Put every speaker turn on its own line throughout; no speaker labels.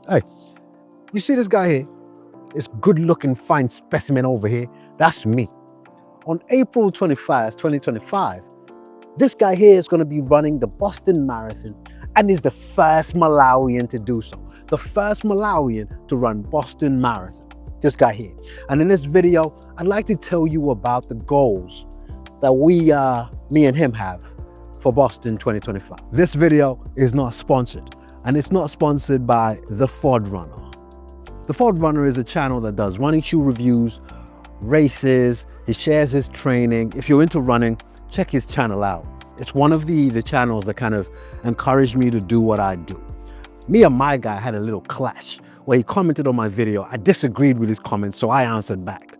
Hey, you see this guy here? This good-looking, fine specimen over here? That's me. On April 21st, 2025, this guy here is going to be running the Boston Marathon and is the first Malawian to do so. The first Malawian to run Boston Marathon. This guy here. And in this video, I'd like to tell you about the goals that me and him have for Boston 2025. This video is not sponsored, and it's not sponsored by The Ford Runner. The Ford Runner is a channel that does running shoe reviews, races, he shares his training. If you're into running, check his channel out. It's one of the channels that kind of encouraged me to do what I do. Me and my guy had a little clash where he commented on my video. I disagreed with his comments, so I answered back.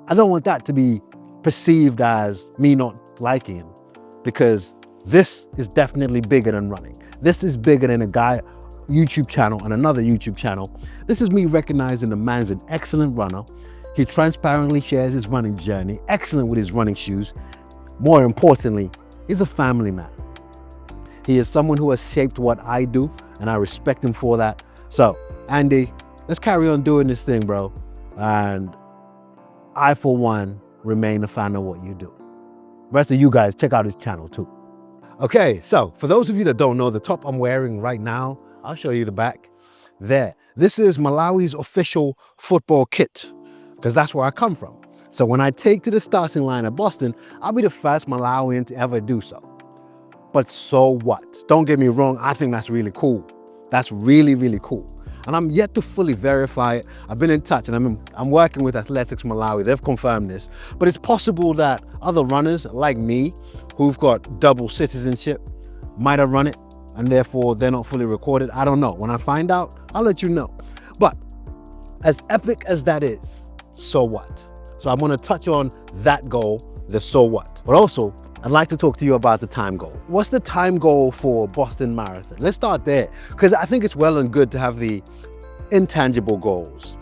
I don't want that to be perceived as me not liking him, because this is definitely bigger than running. This is bigger than a guy YouTube channel and another YouTube channel. This is me recognizing the man's an excellent runner. He transparently shares his running journey, excellent with his running shoes. More importantly, he's a family man. He is someone who has shaped what I do, and I respect him for that. So, Andy, let's carry on doing this thing, bro. And I, for one, remain a fan of what you do. The rest of you guys, check out his channel too. Okay, so for those of you that don't know, the top I'm wearing right now, I'll show you the back there. This is Malawi's official football kit, because that's where I come from. So when I take to the starting line at Boston, I'll be the first Malawian to ever do so. But so what? Don't get me wrong, I think that's really cool. That's really, really cool. And I'm yet to fully verify it. I've been in touch, and I'm working with Athletics Malawi. They've confirmed this. But it's possible that other runners like me, who've got double citizenship, might have run it, and therefore they're not fully recorded. I don't know. When I find out, I'll let you know. But as epic as that is, so what? So I'm gonna touch on that goal, the so what. But also, I'd like to talk to you about the time goal. What's the time goal for Boston Marathon? Let's start there, because I think it's well and good to have the intangible goals,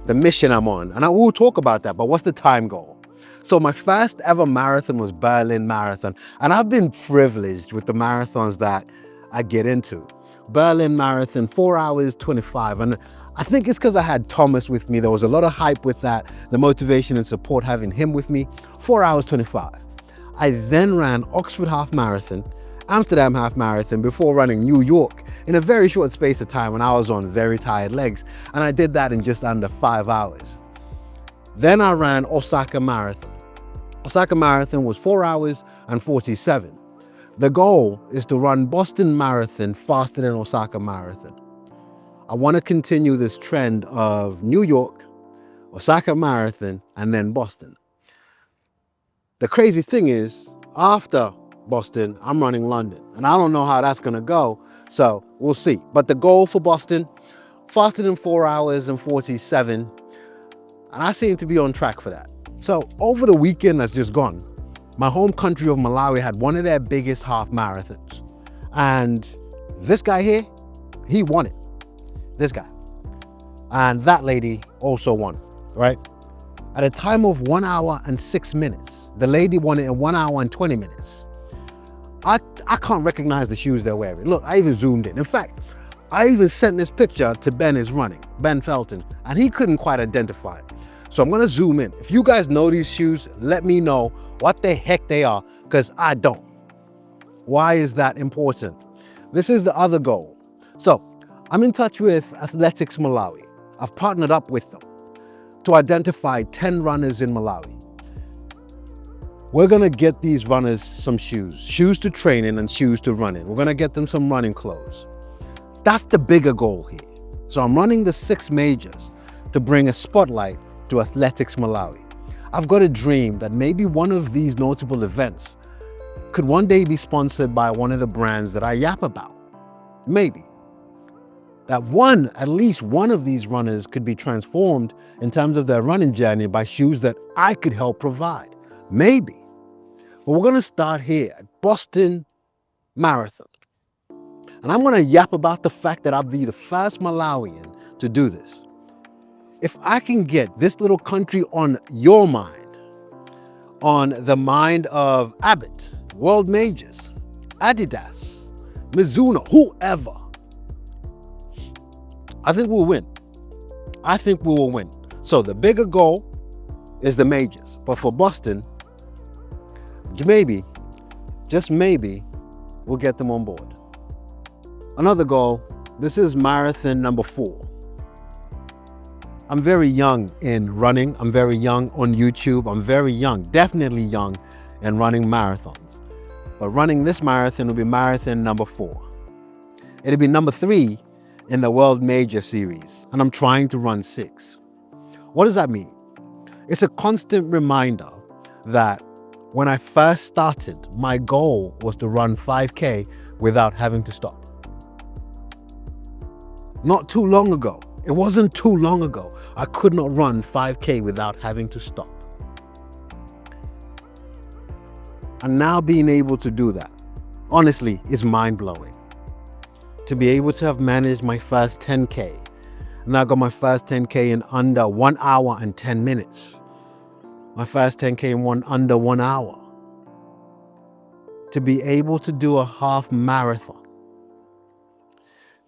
the mission I'm on, and I will talk about that, but what's the time goal? So my first ever marathon was Berlin Marathon, and I've been privileged with the marathons that I get into. Berlin Marathon, 4 hours, 25, and I think it's because I had Thomas with me. There was a lot of hype with that, the motivation and support having him with me. 4 hours, 25. I then ran Oxford Half Marathon, Amsterdam Half Marathon before running New York in a very short space of time when I was on very tired legs. And I did that in just under 5 hours. Then I ran Osaka Marathon. Osaka Marathon was 4 hours and 47. The goal is to run Boston Marathon faster than Osaka Marathon. I want to continue this trend of New York, Osaka Marathon, and then Boston. The crazy thing is, after Boston, I'm running London, and I don't know how that's gonna go, so we'll see. But the goal for Boston, faster than 4 hours and 47, and I seem to be on track for that. So over the weekend that's just gone, my home country of Malawi had one of their biggest half marathons. And this guy here, he won it. This guy. And that lady also won, right? At a time of 1 hour and 6 minutes. The lady won it in 1 hour and 20 minutes. I can't recognize the shoes they're wearing. Look, I even zoomed in. In fact, I even sent this picture to Ben is running, Ben Felton, and he couldn't quite identify it. So I'm gonna zoom in. If you guys know these shoes, let me know what the heck they are, because I don't. Why is that important? This is the other goal. So I'm in touch with Athletics Malawi. I've partnered up with them to identify 10 runners in Malawi. We're gonna get these runners some shoes to train in and shoes to run in. We're gonna get them some running clothes. That's the bigger goal here. So I'm running the 6 majors to bring a spotlight to Athletics Malawi. I've got a dream that maybe one of these notable events could one day be sponsored by one of the brands that I yap about. Maybe. That at least one of these runners could be transformed in terms of their running journey by shoes that I could help provide. Maybe. But we're gonna start here at Boston Marathon. And I'm gonna yap about the fact that I'll be the first Malawian to do this. If I can get this little country on your mind, on the mind of Abbott, World Majors, Adidas, Mizuno, whoever, I think we'll win. I think we will win. So the bigger goal is the majors. But for Boston, maybe, just maybe, we'll get them on board. Another goal, this is marathon number 4. I'm very young in running. I'm very young on YouTube. I'm very young, definitely young in running marathons. But running this marathon will be marathon number 4. It'll be number 3 in the World Major Series, and I'm trying to run 6. What does that mean? It's a constant reminder that when I first started, my goal was to run 5K without having to stop. Not too long ago, it wasn't too long ago, I could not run 5K without having to stop. And now being able to do that, honestly, is mind-blowing. To be able to have managed my first 10K, and I got my first 10K in under 1 hour and 10 minutes. My first 10K in under 1 hour. To be able to do a half marathon.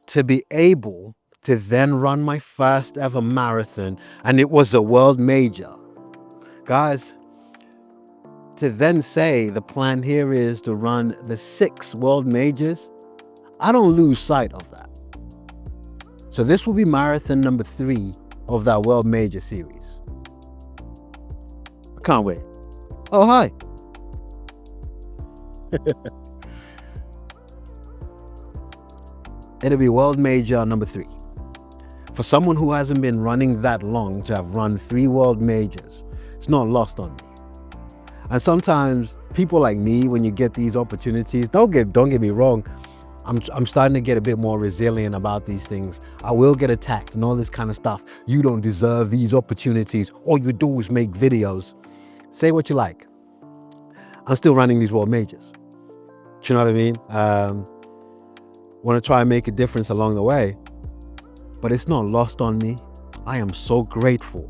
To be able to then run my first ever marathon, and it was a world major. Guys, to then say the plan here is to run the 6 world majors, I don't lose sight of that. So this will be marathon number 3 of that World Major Series. I can't wait. Oh, hi. It'll be World Major number 3. For someone who hasn't been running that long to have run 3 World Majors, it's not lost on me. And sometimes people like me, when you get these opportunities, don't get me wrong, I'm starting to get a bit more resilient about these things. I will get attacked and all this kind of stuff. You don't deserve these opportunities. All you do is make videos. Say what you like. I'm still running these world majors. Do you know what I mean? Want to try and make a difference along the way, but it's not lost on me. I am so grateful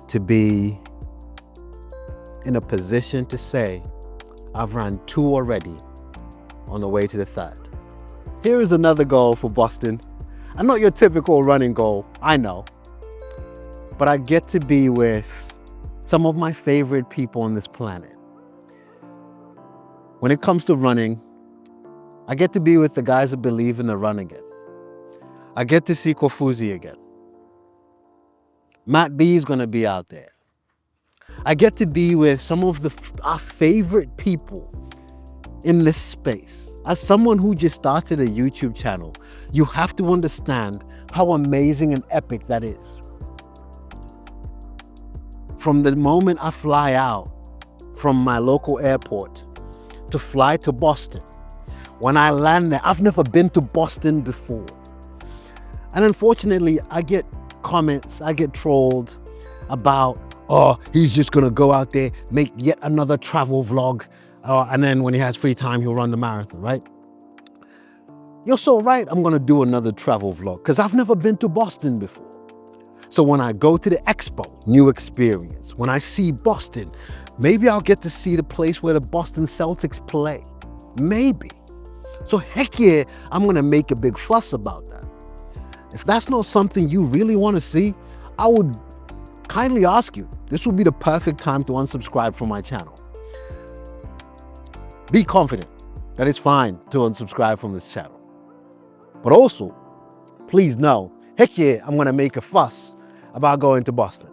to be in a position to say I've run 2 already on the way to the 3rd. Here is another goal for Boston. And not your typical running goal, I know. But I get to be with some of my favorite people on this planet. When it comes to running, I get to be with the guys that believe in the run again. I get to see Kofuzi again. Matt B is going to be out there. I get to be with some of our favorite people in this space. As someone who just started a YouTube channel, you have to understand how amazing and epic that is. From the moment I fly out from my local airport to fly to Boston, when I land there, I've never been to Boston before. And unfortunately, I get comments, I get trolled about, oh, he's just gonna go out there, make yet another travel vlog, and then when he has free time, he'll run the marathon, right? You're so right, I'm gonna do another travel vlog because I've never been to Boston before. So when I go to the expo, new experience. When I see Boston, maybe I'll get to see the place where the Boston Celtics play. Maybe. So heck yeah, I'm gonna make a big fuss about that. If that's not something you really wanna see, I would kindly ask you, this would be the perfect time to unsubscribe from my channel. Be confident that it's fine to unsubscribe from this channel. But also, please know, heck yeah, I'm gonna make a fuss about going to Boston.